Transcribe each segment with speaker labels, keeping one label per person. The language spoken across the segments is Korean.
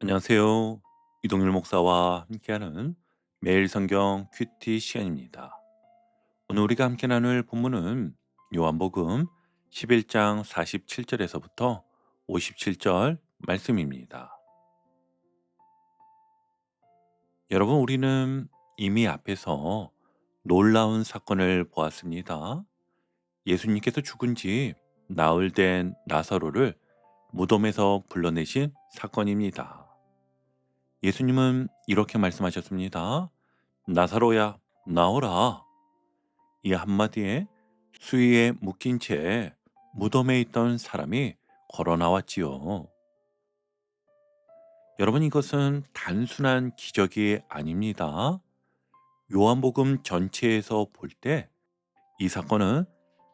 Speaker 1: 안녕하세요. 이동률 목사와 함께하는 매일 성경 큐티 시간입니다. 오늘 우리가 함께 나눌 본문은 요한복음 11장 47절에서부터 57절 말씀입니다. 여러분, 우리는 이미 앞에서 놀라운 사건을 보았습니다. 예수님께서 죽은 지 나흘 된 나사로를 무덤에서 불러내신 사건입니다. 예수님은 이렇게 말씀하셨습니다. 나사로야, 나오라. 이 한마디에 수위에 묶인 채 무덤에 있던 사람이 걸어 나왔지요. 여러분, 이것은 단순한 기적이 아닙니다. 요한복음 전체에서 볼 때 이 사건은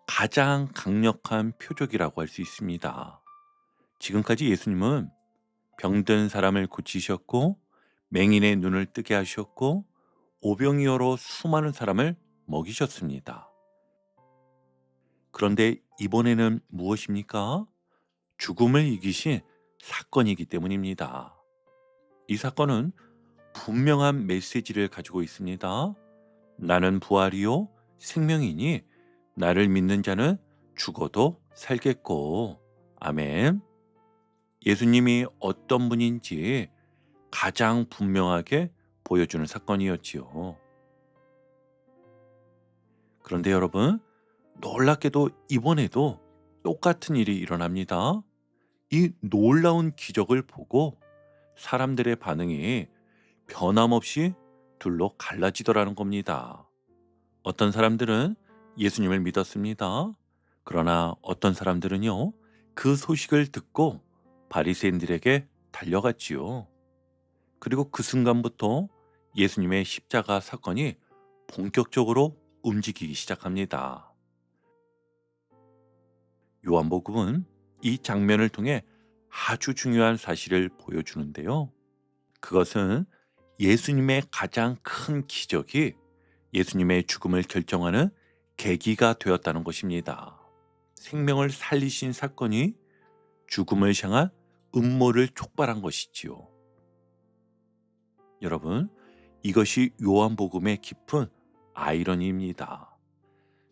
Speaker 1: 가장 강력한 표적이라고 할 수 있습니다. 지금까지 예수님은 병든 사람을 고치셨고, 맹인의 눈을 뜨게 하셨고, 오병이어로 수많은 사람을 먹이셨습니다. 그런데 이번에는 무엇입니까? 죽음을 이기신 사건이기 때문입니다. 이 사건은 분명한 메시지를 가지고 있습니다. 나는 부활이요 생명이니 나를 믿는 자는 죽어도 살겠고. 아멘. 예수님이 어떤 분인지 가장 분명하게 보여주는 사건이었지요. 그런데 여러분, 놀랍게도 이번에도 똑같은 일이 일어납니다. 이 놀라운 기적을 보고 사람들의 반응이 변함없이 둘로 갈라지더라는 겁니다. 어떤 사람들은 예수님을 믿었습니다. 그러나 어떤 사람들은요, 그 소식을 듣고 바리새인들에게 달려갔지요. 그리고 그 순간부터 예수님의 십자가 사건이 본격적으로 움직이기 시작합니다. 요한복음은 이 장면을 통해 아주 중요한 사실을 보여주는데요. 그것은 예수님의 가장 큰 기적이 예수님의 죽음을 결정하는 계기가 되었다는 것입니다. 생명을 살리신 사건이 죽음을 향한 음모를 촉발한 것이지요. 여러분, 이것이 요한복음의 깊은 아이러니입니다.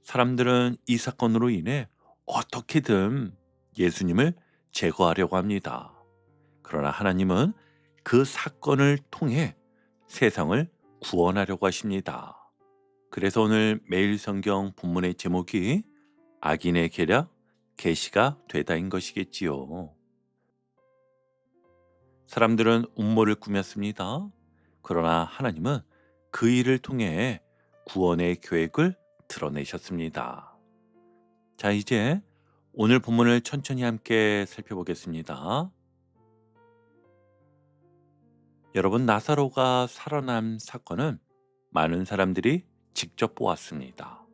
Speaker 1: 사람들은 이 사건으로 인해 어떻게든 예수님을 제거하려고 합니다. 그러나 하나님은 그 사건을 통해 세상을 구원하려고 하십니다. 그래서 오늘 매일 성경 본문의 제목이 악인의 계략, 계시가 되다인 것이겠지요. 사람들은 음모를 꾸몄습니다. 그러나 하나님은 그 일을 통해 구원의 계획을 드러내셨습니다. 자, 이제 오늘 본문을 천천히 함께 살펴보겠습니다. 여러분, 나사로가 살아난 사건은 많은 사람들이 직접 보았습니다.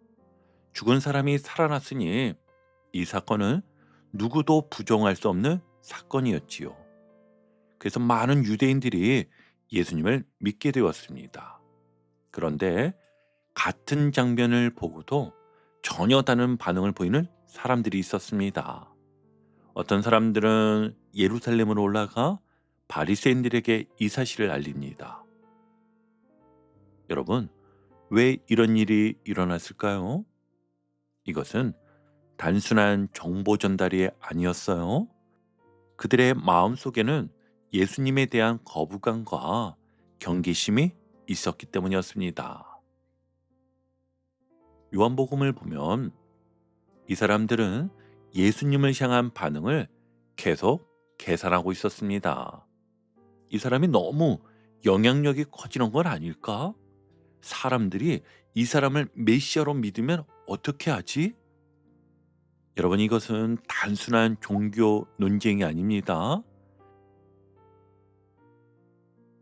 Speaker 1: 죽은 사람이 살아났으니 이 사건은 누구도 부정할 수 없는 사건이었지요. 그래서 많은 유대인들이 예수님을 믿게 되었습니다. 그런데 같은 장면을 보고도 전혀 다른 반응을 보이는 사람들이 있었습니다. 어떤 사람들은 예루살렘으로 올라가 바리새인들에게 이 사실을 알립니다. 여러분, 왜 이런 일이 일어났을까요? 이것은 단순한 정보 전달이 아니었어요. 그들의 마음속에는 예수님에 대한 거부감과 경계심이 있었기 때문이었습니다. 요한복음을 보면 이 사람들은 예수님을 향한 반응을 계속 계산하고 있었습니다. 이 사람이 너무 영향력이 커지는 건 아닐까? 사람들이 이 사람을 메시아로 믿으면 어떻게 하지? 여러분, 이것은 단순한 종교 논쟁이 아닙니다.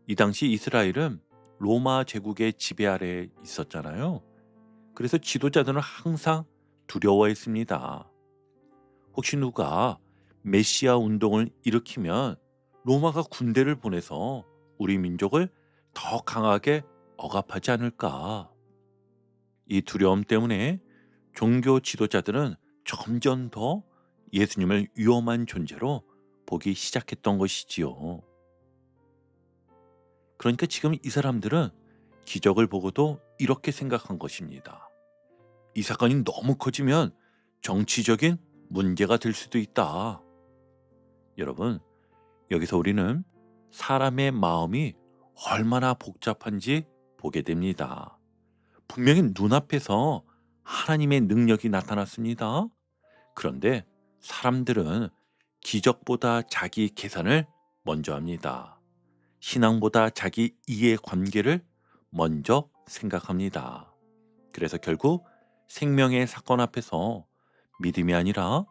Speaker 1: 이 당시 이스라엘은 로마 제국의 지배 아래에 있었잖아요. 그래서 지도자들은 항상 두려워했습니다. 혹시 누가 메시아 운동을 일으키면 로마가 군대를 보내서 우리 민족을 더 강하게 억압하지 않을까? 이 두려움 때문에 종교 지도자들은 점점 더 예수님을 위험한 존재로 보기 시작했던 것이지요. 그러니까 지금 이 사람들은 기적을 보고도 이렇게 생각한 것입니다. 이 사건이 너무 커지면 정치적인 문제가 될 수도 있다. 여러분, 여기서 우리는 사람의 마음이 얼마나 복잡한지 보게 됩니다. 분명히 눈앞에서 하나님의 능력이 나타났습니다. 그런데 사람들은 기적보다 자기 계산을 먼저 합니다. 신앙보다 자기 이해관계를 먼저 생각합니다. 그래서 결국 생명의 사건 앞에서 믿음이 아니라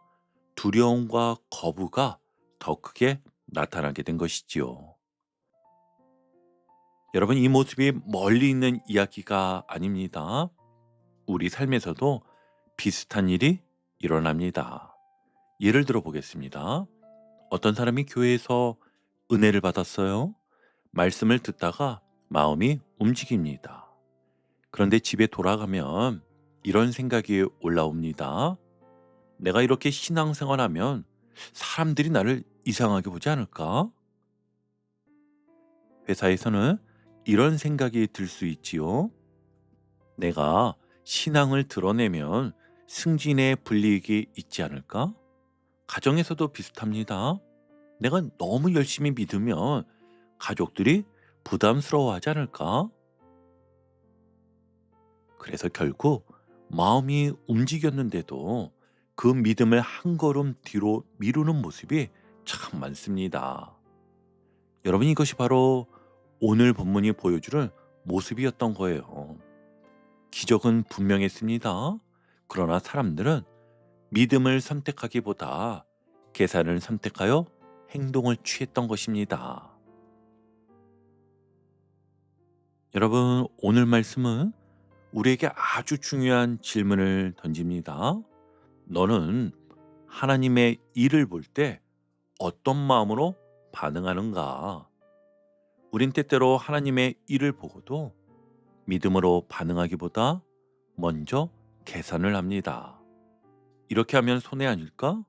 Speaker 1: 두려움과 거부가 더 크게 나타나게 된 것이지요. 여러분, 이 모습이 멀리 있는 이야기가 아닙니다. 우리 삶에서도 비슷한 일이 일어납니다. 예를 들어 보겠습니다. 어떤 사람이 교회에서 은혜를 받았어요. 말씀을 듣다가 마음이 움직입니다. 그런데 집에 돌아가면 이런 생각이 올라옵니다. 내가 이렇게 신앙생활하면 사람들이 나를 이상하게 보지 않을까? 회사에서는 이런 생각이 들 수 있지요. 내가 신앙을 드러내면 승진에 불이익이 있지 않을까? 가정에서도 비슷합니다. 내가 너무 열심히 믿으면 가족들이 부담스러워하지 않을까? 그래서 결국 마음이 움직였는데도 그 믿음을 한 걸음 뒤로 미루는 모습이 참 많습니다. 여러분, 이것이 바로 오늘 본문이 보여주는 모습이었던 거예요. 기적은 분명했습니다. 그러나 사람들은 믿음을 선택하기보다 계산을 선택하여 행동을 취했던 것입니다. 여러분, 오늘 말씀은 우리에게 아주 중요한 질문을 던집니다. 너는 하나님의 일을 볼 때 어떤 마음으로 반응하는가? 우린 때때로 하나님의 일을 보고도 믿음으로 반응하기보다 먼저 계산을 합니다. 이렇게 하면 손해 아닐까?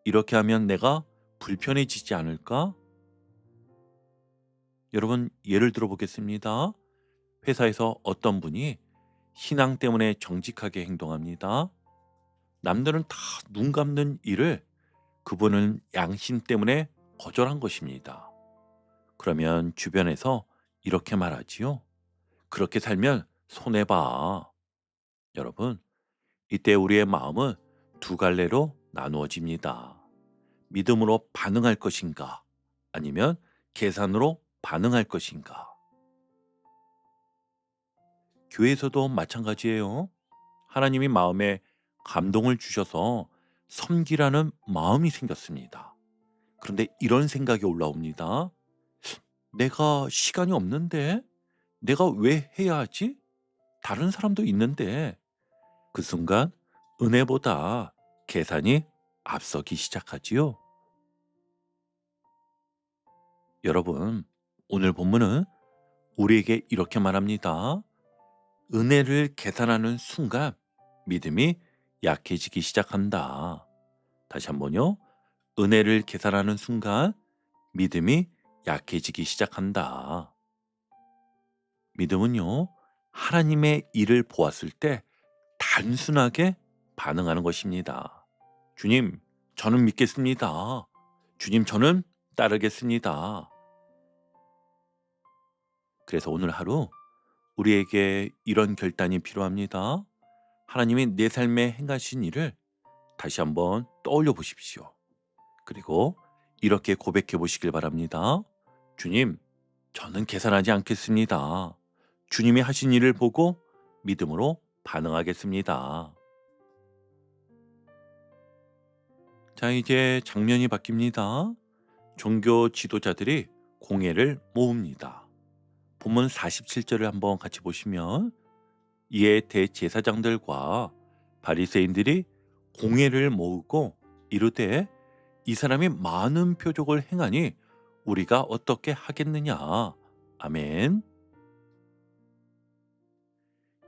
Speaker 1: 이렇게 하면 내가 불편해지지 않을까? 여러분, 예를 들어 보겠습니다. 회사에서 어떤 분이 신앙 때문에 정직하게 행동합니다. 남들은 다 눈 감는 일을 그분은 양심 때문에 거절한 것입니다. 그러면 주변에서 이렇게 말하지요. 그렇게 살면 손해봐. 여러분, 이때 우리의 마음은 두 갈래로 나누어집니다. 믿음으로 반응할 것인가? 아니면 계산으로 반응할 것인가? 교회에서도 마찬가지예요. 하나님이 마음에 감동을 주셔서 섬기라는 마음이 생겼습니다. 그런데 이런 생각이 올라옵니다. 내가 시간이 없는데? 내가 왜 해야 하지? 다른 사람도 있는데. 그 순간 은혜보다 계산이 앞서기 시작하지요. 여러분, 오늘 본문은 우리에게 이렇게 말합니다. 은혜를 계산하는 순간 믿음이 약해지기 시작한다. 다시 한번요. 은혜를 계산하는 순간 믿음이 약해지기 시작한다. 믿음은요, 하나님의 일을 보았을 때 단순하게 반응하는 것입니다. 주님, 저는 믿겠습니다. 주님, 저는 따르겠습니다. 그래서 오늘 하루 우리에게 이런 결단이 필요합니다. 하나님이 내 삶에 행하신 일을 다시 한번 떠올려 보십시오. 그리고 이렇게 고백해 보시길 바랍니다. 주님, 저는 계산하지 않겠습니다. 주님이 하신 일을 보고 믿음으로 반응하겠습니다. 자, 이제 장면이 바뀝니다. 종교 지도자들이 공회를 모읍니다. 본문 47절을 한번 같이 보시면 이에 대제사장들과 바리새인들이 공회를 모으고 이르되 이 사람이 많은 표적을 행하니 우리가 어떻게 하겠느냐. 아멘.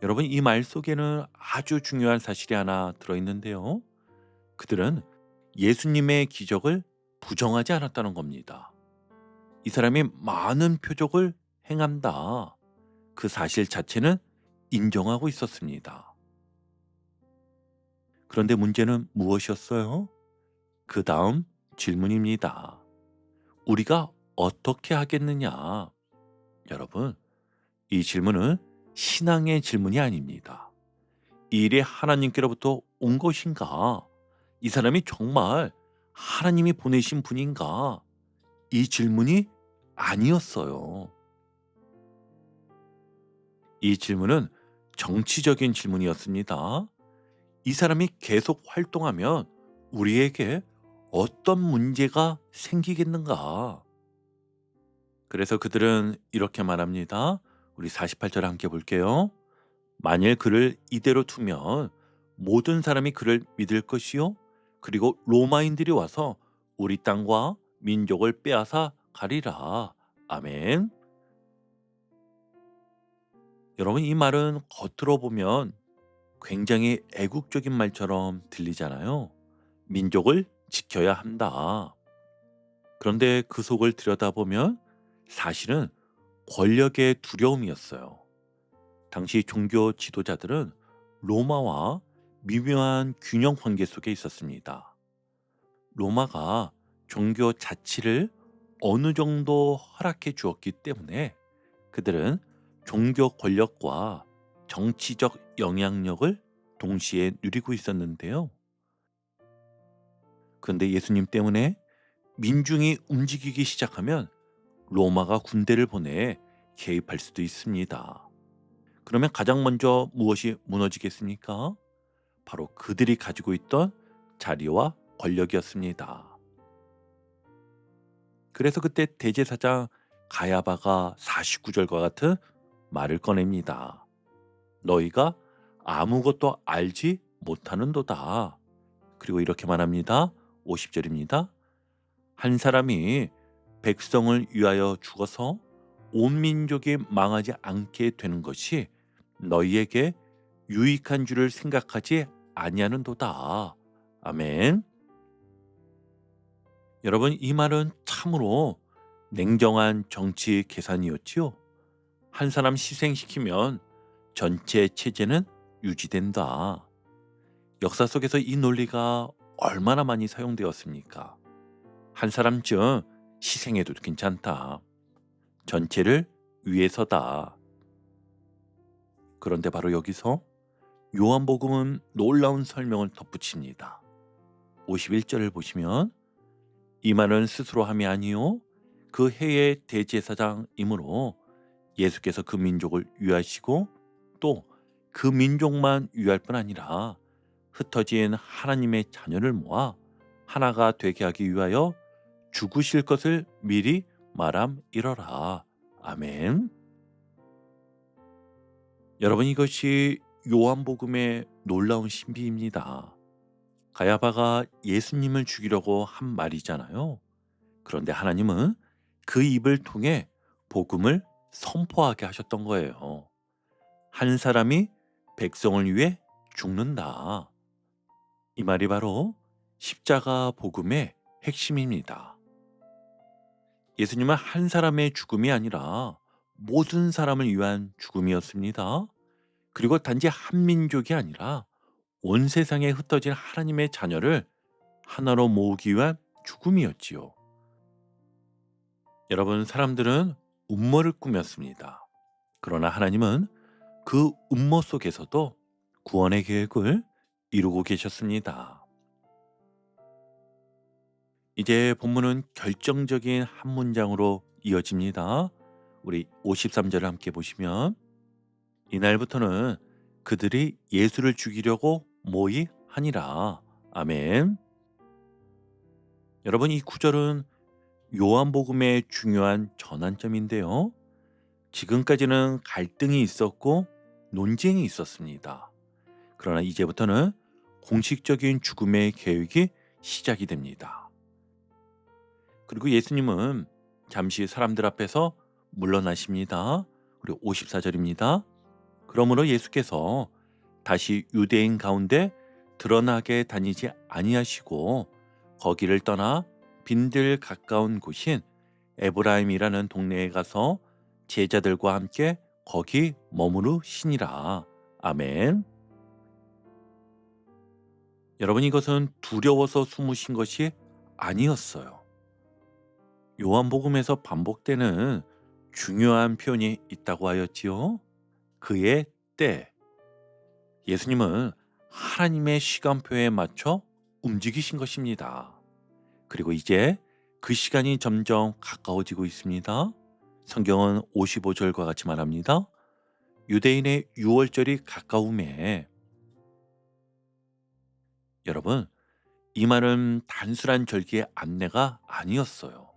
Speaker 1: 여러분, 이 말 속에는 아주 중요한 사실이 하나 들어있는데요. 그들은 예수님의 기적을 부정하지 않았다는 겁니다. 이 사람이 많은 표적을 행한다. 그 사실 자체는 인정하고 있었습니다. 그런데 문제는 무엇이었어요? 그 다음 질문입니다. 우리가 어떻게 하겠느냐? 여러분, 이 질문은 신앙의 질문이 아닙니다. 이 일이 하나님께로부터 온 것인가? 이 사람이 정말 하나님이 보내신 분인가? 이 질문이 아니었어요. 이 질문은 정치적인 질문이었습니다. 이 사람이 계속 활동하면 우리에게 어떤 문제가 생기겠는가? 그래서 그들은 이렇게 말합니다. 우리 48절 함께 볼게요. 만일 그를 이대로 두면 모든 사람이 그를 믿을 것이요. 그리고 로마인들이 와서 우리 땅과 민족을 빼앗아 가리라. 아멘. 여러분, 이 말은 겉으로 보면 굉장히 애국적인 말처럼 들리잖아요. 민족을 지켜야 한다. 그런데 그 속을 들여다보면 사실은 권력의 두려움이었어요. 당시 종교 지도자들은 로마와 미묘한 균형 관계 속에 있었습니다. 로마가 종교 자치를 어느 정도 허락해 주었기 때문에 그들은 종교 권력과 정치적 영향력을 동시에 누리고 있었는데요. 그런데 예수님 때문에 민중이 움직이기 시작하면 로마가 군대를 보내 개입할 수도 있습니다. 그러면 가장 먼저 무엇이 무너지겠습니까? 바로 그들이 가지고 있던 자리와 권력이었습니다. 그래서 그때 대제사장 가야바가 49절과 같은 말을 꺼냅니다. 너희가 아무것도 알지 못하는도다. 그리고 이렇게 말합니다. 50절입니다. 한 사람이 백성을 위하여 죽어서 온 민족이 망하지 않게 되는 것이 너희에게 유익한 줄을 생각하지 아니하는도다. 아멘. 여러분, 이 말은 참으로 냉정한 정치 계산이었지요. 한 사람 희생시키면 전체 체제는 유지된다. 역사 속에서 이 논리가 얼마나 많이 사용되었습니까? 한 사람쯤 희생해도 괜찮다. 전체를 위해서다. 그런데 바로 여기서 요한복음은 놀라운 설명을 덧붙입니다. 51절을 보시면 이 말은 스스로 함이 아니요 그 해의 대제사장이므로 예수께서 그 민족을 위하시고 또 그 민족만 위할 뿐 아니라 흩어진 하나님의 자녀를 모아 하나가 되게 하기 위하여 죽으실 것을 미리 말함이러라. 아멘. 여러분, 이것이 요한복음의 놀라운 신비입니다. 가야바가 예수님을 죽이려고 한 말이잖아요. 그런데 하나님은 그 입을 통해 복음을 선포하게 하셨던 거예요. 한 사람이 백성을 위해 죽는다. 이 말이 바로 십자가 복음의 핵심입니다. 예수님은 한 사람의 죽음이 아니라 모든 사람을 위한 죽음이었습니다. 그리고 단지 한 민족이 아니라 온 세상에 흩어진 하나님의 자녀를 하나로 모으기 위한 죽음이었지요. 여러분, 사람들은 음모를 꾸몄습니다. 그러나 하나님은 그 음모 속에서도 구원의 계획을 이루고 계셨습니다. 이제 본문은 결정적인 한 문장으로 이어집니다. 우리 53절을 함께 보시면 이날부터는 그들이 예수를 죽이려고 모의하니라. 아멘. 여러분, 이 구절은 요한복음의 중요한 전환점인데요. 지금까지는 갈등이 있었고 논쟁이 있었습니다. 그러나 이제부터는 공식적인 죽음의 계획이 시작이 됩니다. 그리고 예수님은 잠시 사람들 앞에서 물러나십니다. 그리고 54절입니다. 그러므로 예수께서 다시 유대인 가운데 드러나게 다니지 아니하시고 거기를 떠나 빈들 가까운 곳인 에브라임이라는 동네에 가서 제자들과 함께 거기 머무르시니라. 아멘. 여러분, 이것은 두려워서 숨으신 것이 아니었어요. 요한복음에서 반복되는 중요한 표현이 있다고 하였지요. 그의 때. 예수님은 하나님의 시간표에 맞춰 움직이신 것입니다. 그리고 이제 그 시간이 점점 가까워지고 있습니다. 성경은 55절과 같이 말합니다. 유대인의 유월절이 가까움에. 여러분, 이 말은 단순한 절기의 안내가 아니었어요.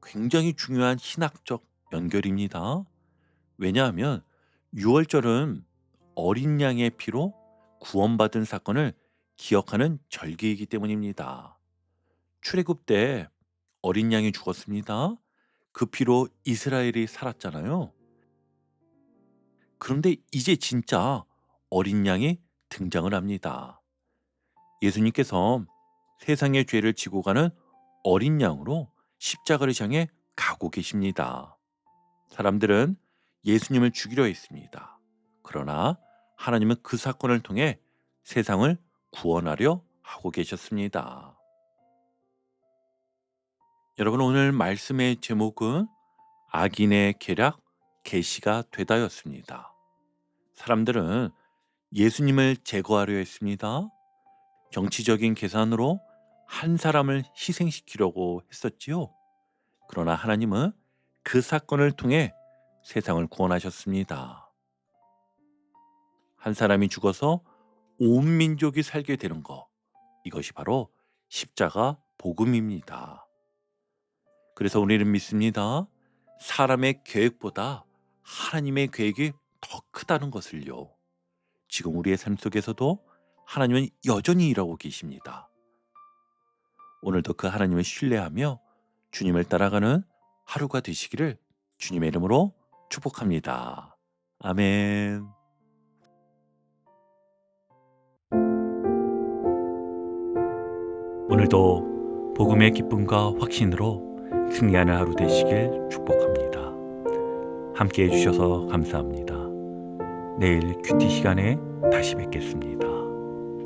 Speaker 1: 굉장히 중요한 신학적 연결입니다. 왜냐하면 유월절은 어린 양의 피로 구원받은 사건을 기억하는 절기이기 때문입니다. 출애굽 때 어린 양이 죽었습니다. 그 피로 이스라엘이 살았잖아요. 그런데 이제 진짜 어린 양이 등장을 합니다. 예수님께서 세상의 죄를 지고 가는 어린 양으로 십자가를 향해 가고 계십니다. 사람들은 예수님을 죽이려 했습니다. 그러나 하나님은 그 사건을 통해 세상을 구원하려 하고 계셨습니다. 여러분, 오늘 말씀의 제목은 악인의 계략 계시가 되다였습니다. 사람들은 예수님을 제거하려 했습니다. 정치적인 계산으로 한 사람을 희생시키려고 했었지요. 그러나 하나님은 그 사건을 통해 세상을 구원하셨습니다. 한 사람이 죽어서 온 민족이 살게 되는 것, 이것이 바로 십자가 복음입니다. 그래서 우리는 믿습니다. 사람의 계획보다 하나님의 계획이 더 크다는 것을요. 지금 우리의 삶 속에서도 하나님은 여전히 일하고 계십니다. 오늘도 그 하나님을 신뢰하며 주님을 따라가는 하루가 되시기를 주님의 이름으로 축복합니다. 아멘. 오늘도 복음의 기쁨과 확신으로 승리하는 하루 되시길 축복합니다. 함께 해주셔서 감사합니다. 내일 큐티 시간에 다시 뵙겠습니다.